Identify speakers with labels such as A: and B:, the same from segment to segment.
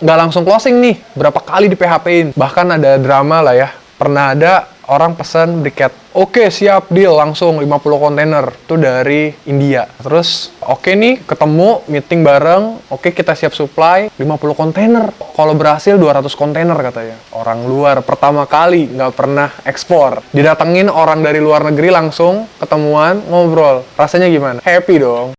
A: nggak langsung closing nih, berapa kali di PHP-in. Bahkan ada drama lah ya. Pernah ada orang pesen briket. Oke, siap, deal, langsung 50 kontainer. Itu dari India. Terus, oke nih, ketemu, meeting bareng. Oke, kita siap supply 50 kontainer. Kalau berhasil 200 kontainer katanya. Orang luar pertama kali nggak pernah ekspor. Didatengin orang dari luar negeri langsung, ketemuan, ngobrol. Rasanya gimana? Happy dong.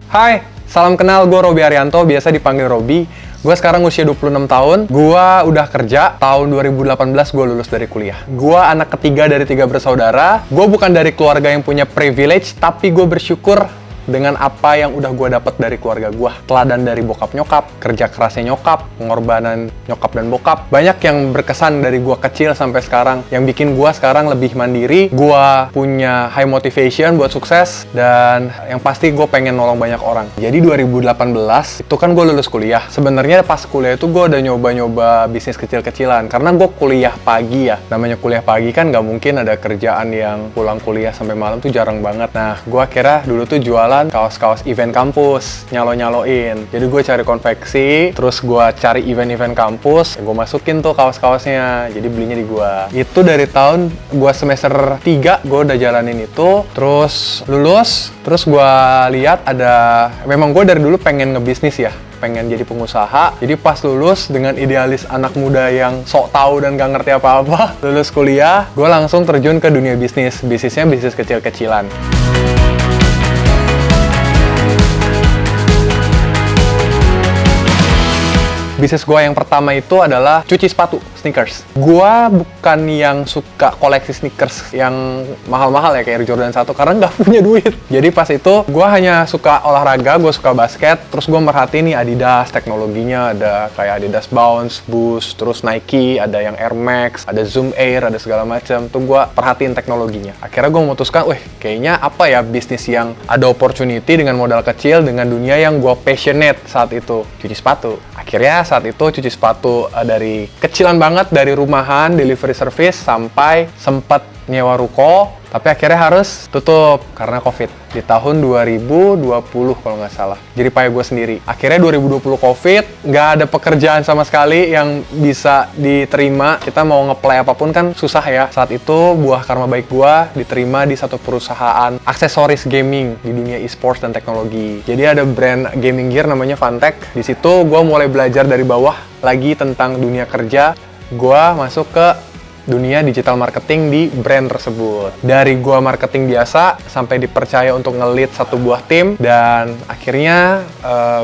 A: Hai, salam kenal, gue Robi Arianto, biasa dipanggil Robi. Gue sekarang usia 26 tahun, gue udah kerja, tahun 2018 gue lulus dari kuliah. Gue anak ketiga dari 3 bersaudara, gue bukan dari keluarga yang punya privilege, tapi gue bersyukur dengan apa yang udah gue dapet dari keluarga gue. Teladan dari bokap nyokap, kerja kerasnya nyokap, pengorbanan nyokap dan bokap. Banyak yang berkesan dari gue kecil sampai sekarang, yang bikin gue sekarang lebih mandiri. Gue punya high motivation buat sukses, dan yang pasti gue pengen nolong banyak orang. Jadi 2018, itu kan gue lulus kuliah. Sebenarnya pas kuliah itu gue udah nyoba-nyoba bisnis kecil-kecilan, karena gue kuliah pagi ya. Namanya kuliah pagi kan nggak mungkin ada kerjaan yang pulang kuliah sampai malam tuh jarang banget. Nah, gue akhirnya dulu tuh jualan kaos-kaos event kampus, nyalo-nyaloin. Jadi gue cari konveksi, terus gue cari event-event kampus, gue masukin tuh kaos-kaosnya, jadi belinya di gue. Itu dari tahun gue semester 3, gue udah jalanin itu, terus lulus, terus gue lihat ada, memang gue dari dulu pengen ngebisnis ya, pengen jadi pengusaha. Jadi pas lulus dengan idealis anak muda yang sok tahu dan gak ngerti apa-apa, lulus kuliah, gue langsung terjun ke dunia bisnis. Bisnisnya bisnis kecil-kecilan. Bisnis gue yang pertama itu adalah cuci sepatu, sneakers. Gue bukan yang suka koleksi sneakers yang mahal-mahal ya, kayak Air Jordan 1, karena nggak punya duit. Jadi pas itu, gue hanya suka olahraga, gue suka basket, terus gue merhatiin nih Adidas, teknologinya ada kayak Adidas Bounce, Boost, terus Nike, ada yang Air Max, ada Zoom Air, ada segala macam. Tuh gue perhatiin teknologinya. Akhirnya gue memutuskan, kayaknya apa ya bisnis yang ada opportunity dengan modal kecil, dengan dunia yang gue passionate saat itu, cuci sepatu. Akhirnya saat itu cuci sepatu dari kecilan banget, dari rumahan, delivery service, sampai sempat nyewa ruko, tapi akhirnya harus tutup karena COVID di tahun 2020 kalau nggak salah. Jadi payah gue sendiri. Akhirnya 2020 COVID, nggak ada pekerjaan sama sekali yang bisa diterima. Kita mau nge-play apapun kan susah ya. Saat itu buah karma baik gue diterima di satu perusahaan aksesoris gaming di dunia e-sports dan teknologi. Jadi ada brand gaming gear namanya Fantech. Di situ gue mulai belajar dari bawah lagi tentang dunia kerja. Gue masuk ke dunia digital marketing di brand tersebut. Dari gua marketing biasa sampai dipercaya untuk nge-lead satu buah tim, dan akhirnya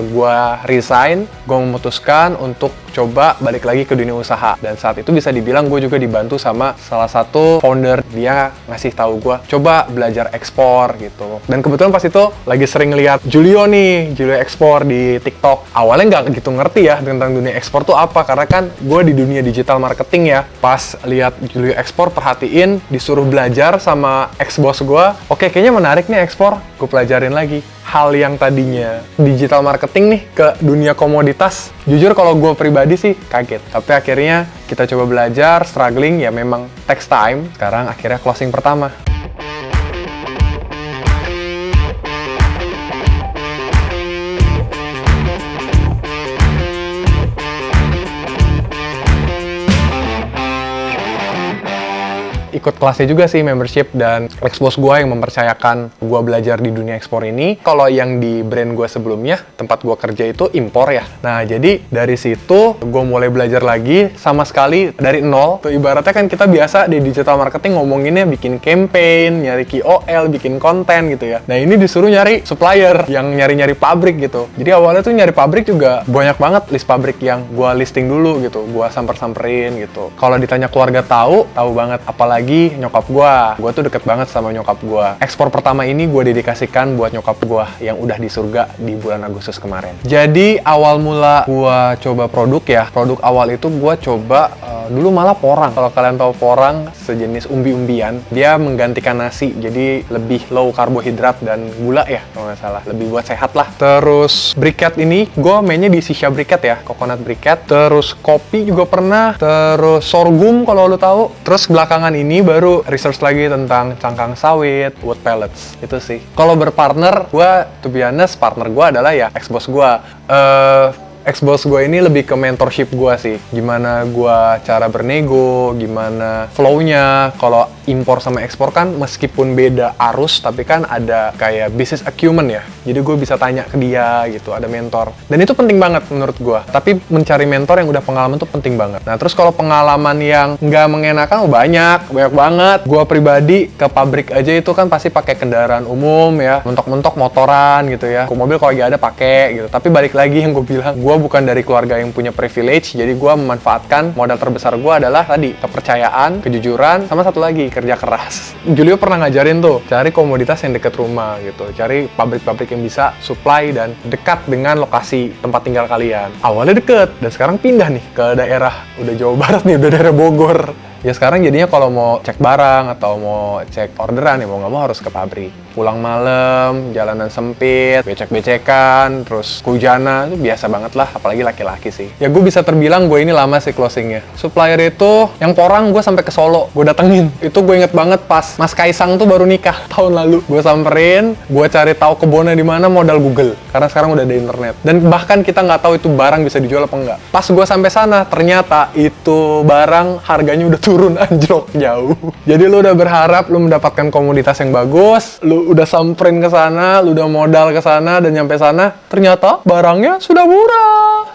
A: gua resign. Gua memutuskan untuk coba balik lagi ke dunia usaha, dan saat itu bisa dibilang gue juga dibantu sama salah satu founder. Dia ngasih tahu gue coba belajar ekspor gitu, dan kebetulan pas itu lagi sering lihat Julio ekspor di TikTok. Awalnya nggak gitu ngerti ya tentang dunia ekspor tuh apa, karena kan gue di dunia digital marketing ya. Pas lihat Julio ekspor, perhatiin, disuruh belajar sama ex bos gue. Oke, kayaknya menarik nih ekspor, gue pelajarin lagi. Hal yang tadinya digital marketing nih ke dunia komoditas. Jujur kalau gue pribadi sih kaget. Tapi akhirnya kita coba belajar, struggling, ya memang takes time. Sekarang akhirnya closing pertama. Ikut kelasnya juga sih, membership, dan ex-boss gue yang mempercayakan gue belajar di dunia ekspor ini. Kalau yang di brand gue sebelumnya, tempat gue kerja itu impor ya. Nah, jadi dari situ gue mulai belajar lagi sama sekali dari nol. Tuh ibaratnya kan kita biasa di digital marketing ngomonginnya bikin campaign, nyari KOL, bikin konten gitu ya. Nah, ini disuruh nyari supplier yang nyari-nyari pabrik gitu. Jadi awalnya tuh nyari pabrik juga banyak banget list pabrik yang gue listing dulu gitu. Gue samper-samperin gitu. Kalau ditanya keluarga tahu banget. Apalagi lagi nyokap gue tuh deket banget sama nyokap gue. Ekspor pertama ini gue dedikasikan buat nyokap gue yang udah di surga di bulan Agustus kemarin. Jadi awal mula gue coba produk ya, produk awal itu gue coba dulu malah porang. Kalau kalian tahu porang, sejenis umbi-umbian, dia menggantikan nasi, jadi lebih low karbohidrat dan gula ya kalau nggak salah, lebih buat sehat lah. Terus briquette ini gue mainnya di shisha briquette ya, coconut briquette. Terus kopi juga pernah, terus sorghum kalau lo tahu. Terus belakangan ini baru research lagi tentang cangkang sawit, wood pellets, itu sih. Kalau berpartner, gue to be honest, partner gue adalah ya ex-boss gue. Ex-boss gue ini lebih ke mentorship gue sih. Gimana gue cara bernego, gimana flow-nya. Kalau impor sama ekspor kan meskipun beda arus, tapi kan ada kayak business acumen ya. Jadi gue bisa tanya ke dia gitu, ada mentor. Dan itu penting banget menurut gue. Tapi mencari mentor yang udah pengalaman tuh penting banget. Nah terus kalau pengalaman yang nggak mengenakan, banyak banget. Gue pribadi ke pabrik aja itu kan pasti pakai kendaraan umum ya. Mentok-mentok motoran gitu ya. Ke mobil kalau lagi ada pakai gitu. Tapi balik lagi yang gue bilang, gue bukan dari keluarga yang punya privilege, jadi gue memanfaatkan modal terbesar gue adalah tadi kepercayaan, kejujuran, sama satu lagi kerja keras. Julio pernah ngajarin tuh, cari komoditas yang dekat rumah gitu, cari pabrik-pabrik yang bisa supply dan dekat dengan lokasi tempat tinggal kalian. Awalnya deket, dan sekarang pindah nih ke daerah, udah Jawa Barat nih, udah daerah Bogor. Ya sekarang jadinya kalau mau cek barang atau mau cek orderan ya mau nggak mau harus ke pabrik. Pulang malam, jalanan sempit, becek-becekan, terus kehujanan, itu biasa banget lah, apalagi laki-laki sih. Ya gue bisa terbilang gue ini lama sih closingnya. Supplier itu, yang porang gue sampai ke Solo, gue datengin. Itu gue inget banget pas Mas Kaisang tuh baru nikah tahun lalu. Gue samperin, gue cari tahu kebunnya di mana modal Google, karena sekarang udah ada internet. Dan bahkan kita nggak tahu itu barang bisa dijual apa enggak. Pas gue sampai sana, ternyata itu barang harganya udah turun anjlok jauh. Jadi lu udah berharap lu mendapatkan komoditas yang bagus, lu udah samperin ke sana, lu udah modal ke sana dan nyampe sana, ternyata barangnya sudah murah.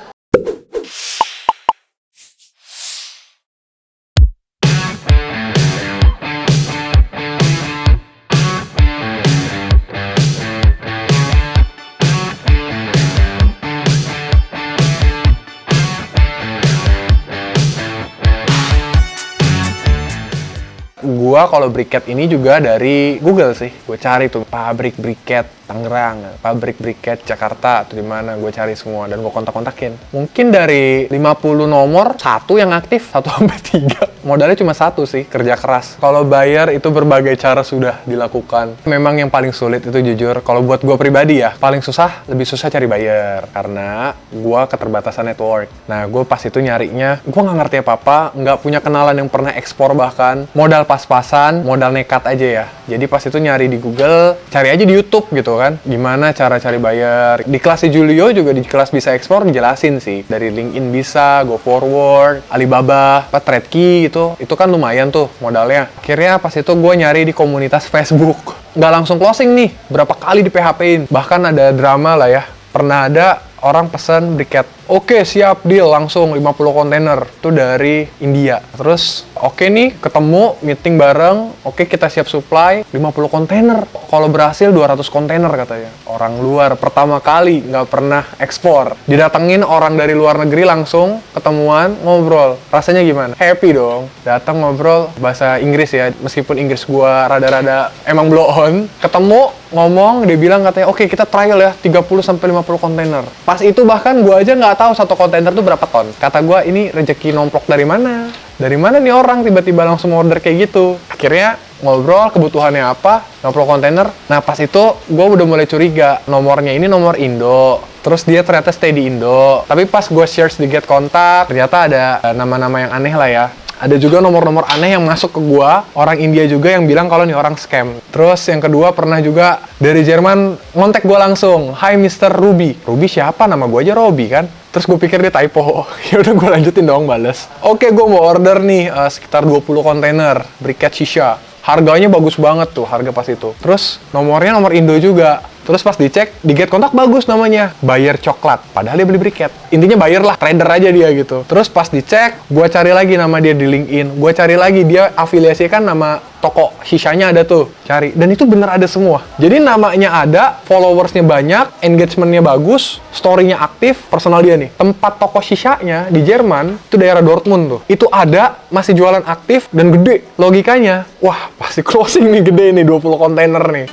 A: Gua kalau briquette ini juga dari Google sih. Gue cari tuh pabrik briquette Tangerang, pabrik briquette Jakarta atau di mana, gue cari semua dan gue kontak-kontakin. Mungkin dari 50 nomor, satu yang aktif, 1-3. Modalnya cuma satu sih, kerja keras. Kalau bayar itu berbagai cara sudah dilakukan. Memang yang paling sulit itu jujur, kalau buat gue pribadi ya, paling susah, lebih susah cari buyer. Karena gue keterbatasan network. Nah, gue pas itu nyarinya, gue nggak ngerti apa-apa, nggak punya kenalan yang pernah ekspor bahkan. Modal pas-pasan, modal nekat aja ya. Jadi pas itu nyari di Google, cari aja di YouTube gitu kan, gimana cara cari buyer. Di kelas Julio juga, di kelas bisa ekspor dijelasin sih, dari LinkedIn bisa, Go Forward, Alibaba, Tradekey gitu, itu kan lumayan tuh modalnya. Akhirnya pas itu gue nyari di komunitas Facebook, nggak langsung closing nih, berapa kali di PHP-in, bahkan ada drama lah ya, pernah ada orang pesen briquette. Oke, siap, deal, langsung 50 kontainer. Itu dari India. Terus, oke nih, ketemu, meeting bareng. Oke, kita siap supply 50 kontainer. Kalau berhasil 200 kontainer katanya. Orang luar, pertama kali, nggak pernah ekspor. Didatengin orang dari luar negeri langsung, ketemuan, ngobrol. Rasanya gimana? Happy dong. Datang ngobrol, bahasa Inggris ya. Meskipun Inggris gua rada-rada emang blow on. Ketemu, ngomong, dia bilang katanya, oke, kita trial ya, 30-50 kontainer. Pas itu bahkan gua aja nggak tahu satu kontainer tuh berapa ton. Kata gue, ini rezeki nomplok dari mana? Dari mana nih orang tiba-tiba langsung order kayak gitu? Akhirnya ngobrol kebutuhannya apa, 50 kontainer. Nah pas itu gue udah mulai curiga, nomornya ini nomor Indo. Terus dia ternyata stay di Indo. Tapi pas gue search di Get Kontak, ternyata ada nama-nama yang aneh lah ya. Ada juga nomor-nomor aneh yang masuk ke gua, orang India juga yang bilang kalau nih orang scam. Terus yang kedua pernah juga dari Jerman ngontek gua langsung, "Hai Mr. Ruby." Ruby siapa? Nama gua aja Robi kan. Terus gue pikir dia typo. Ya udah gue lanjutin dong bales. Oke, gue mau order nih sekitar 20 kontainer briquette shisha. Harganya bagus banget tuh, harga pas itu. Terus nomornya nomor Indo juga. Terus pas dicek, di get kontak bagus namanya, buyer coklat. Padahal dia beli briket. Intinya buyer lah, trader aja dia gitu. Terus pas dicek, gue cari lagi nama dia di LinkedIn. Gue cari lagi, dia afiliasikan nama toko shishanya ada tuh. Cari. Dan itu bener ada semua. Jadi namanya ada, followersnya banyak, engagementnya bagus, story-nya aktif, personal dia nih. Tempat toko shishanya di Jerman, itu daerah Dortmund tuh. Itu ada, masih jualan aktif, dan gede. Logikanya, wah pasti closing nih gede nih, 20 kontainer nih.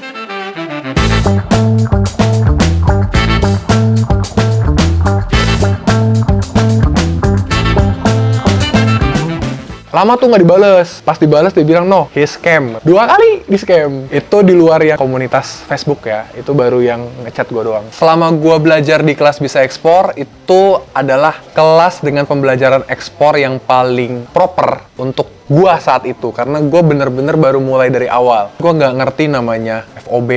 A: Lama tuh nggak dibales. Pas dibales dia bilang, no, he scam. 2 kali di scam. Itu di luar yang komunitas Facebook ya. Itu baru yang ngechat gue doang. Selama gue belajar di kelas Bisa Ekspor, itu adalah kelas dengan pembelajaran ekspor yang paling proper untuk gua saat itu, karena gua bener-bener baru mulai dari awal. Gua nggak ngerti namanya FOB,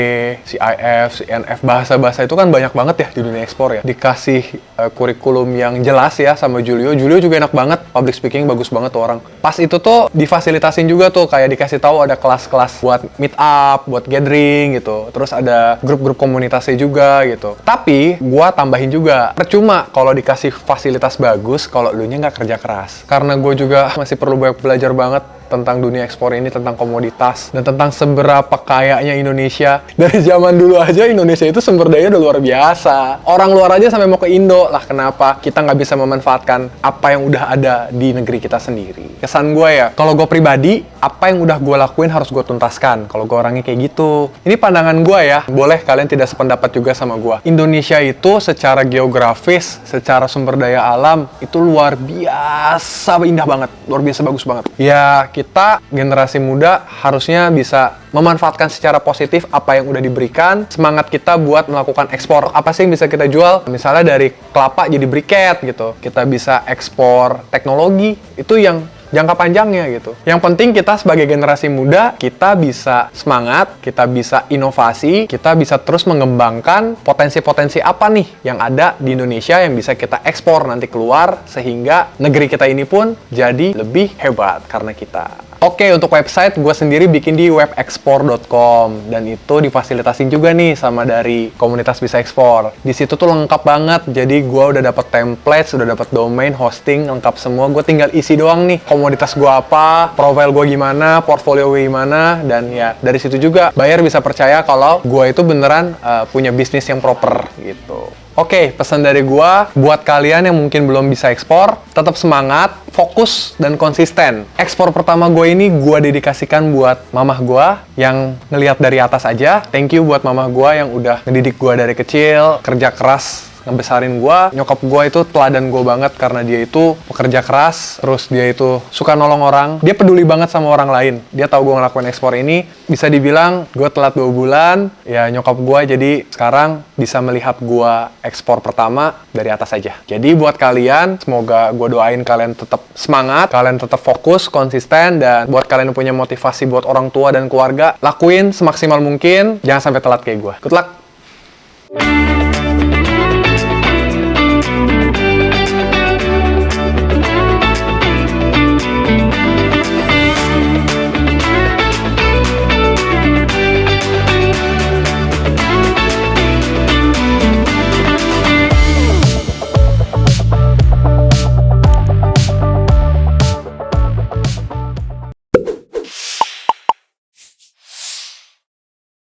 A: CIF, CNF, bahasa-bahasa itu kan banyak banget ya di dunia ekspor ya. Dikasih kurikulum yang jelas ya sama Julio. Julio juga enak banget, public speaking bagus banget tuh orang. Pas itu tuh difasilitasin juga tuh, kayak dikasih tahu ada kelas-kelas buat meet up, buat gathering gitu. Terus ada grup-grup komunitasnya juga gitu. Tapi gua tambahin juga, percuma kalau dikasih fasilitas bagus kalau lu nya nggak kerja keras. Karena gue juga masih perlu banyak belajar banget tentang dunia ekspor ini, tentang komoditas, dan tentang seberapa kayanya Indonesia. Dari zaman dulu aja Indonesia itu sumber daya udah luar biasa. Orang luar aja sampai mau ke Indo lah, kenapa kita nggak bisa memanfaatkan apa yang udah ada di negeri kita sendiri. Kesan gue ya, kalau gue pribadi, apa yang udah gue lakuin harus gue tuntaskan. Kalau gue orangnya kayak gitu. Ini pandangan gue ya, boleh kalian tidak sependapat juga sama gue. Indonesia itu secara geografis, secara sumber daya alam, itu luar biasa indah banget, luar biasa bagus banget. Ya, kita generasi muda harusnya bisa memanfaatkan secara positif apa yang udah diberikan. Semangat kita buat melakukan ekspor. Apa sih yang bisa kita jual? Misalnya dari kelapa jadi briket gitu. Kita bisa ekspor teknologi. Itu yang jangka panjangnya gitu. Yang penting kita sebagai generasi muda, kita bisa semangat, kita bisa inovasi, kita bisa terus mengembangkan potensi-potensi apa nih yang ada di Indonesia yang bisa kita ekspor nanti keluar, sehingga negeri kita ini pun jadi lebih hebat karena kita. Oke, untuk website gue sendiri bikin di webexpor.com, dan itu difasilitasin juga nih sama dari komunitas Bisa Ekspor. Di situ tuh lengkap banget. Jadi gue udah dapat template, sudah dapat domain, hosting, lengkap semua. Gue tinggal isi doang nih komoditas gue apa, profile gue gimana, portfolio gue gimana, dan ya dari situ juga buyer bisa percaya kalau gue itu beneran punya bisnis yang proper gitu. Oke, pesan dari gua buat kalian yang mungkin belum bisa ekspor, tetap semangat, fokus, dan konsisten. Ekspor pertama gue ini gua dedikasikan buat mamah gua yang ngelihat dari atas aja. Thank you buat mamah gua yang udah ngedidik gua dari kecil, kerja keras, ngebesarin gua. Nyokap gua itu teladan gua banget karena dia itu pekerja keras, terus dia itu suka nolong orang. Dia peduli banget sama orang lain. Dia tahu gua ngelakuin ekspor ini. Bisa dibilang gua telat 2 bulan. Ya nyokap gua jadi sekarang bisa melihat gua ekspor pertama dari atas aja. Jadi buat kalian, semoga gua doain kalian tetap semangat, kalian tetap fokus, konsisten, dan buat kalian yang punya motivasi buat orang tua dan keluarga, lakuin semaksimal mungkin. Jangan sampai telat kayak gua. Good luck!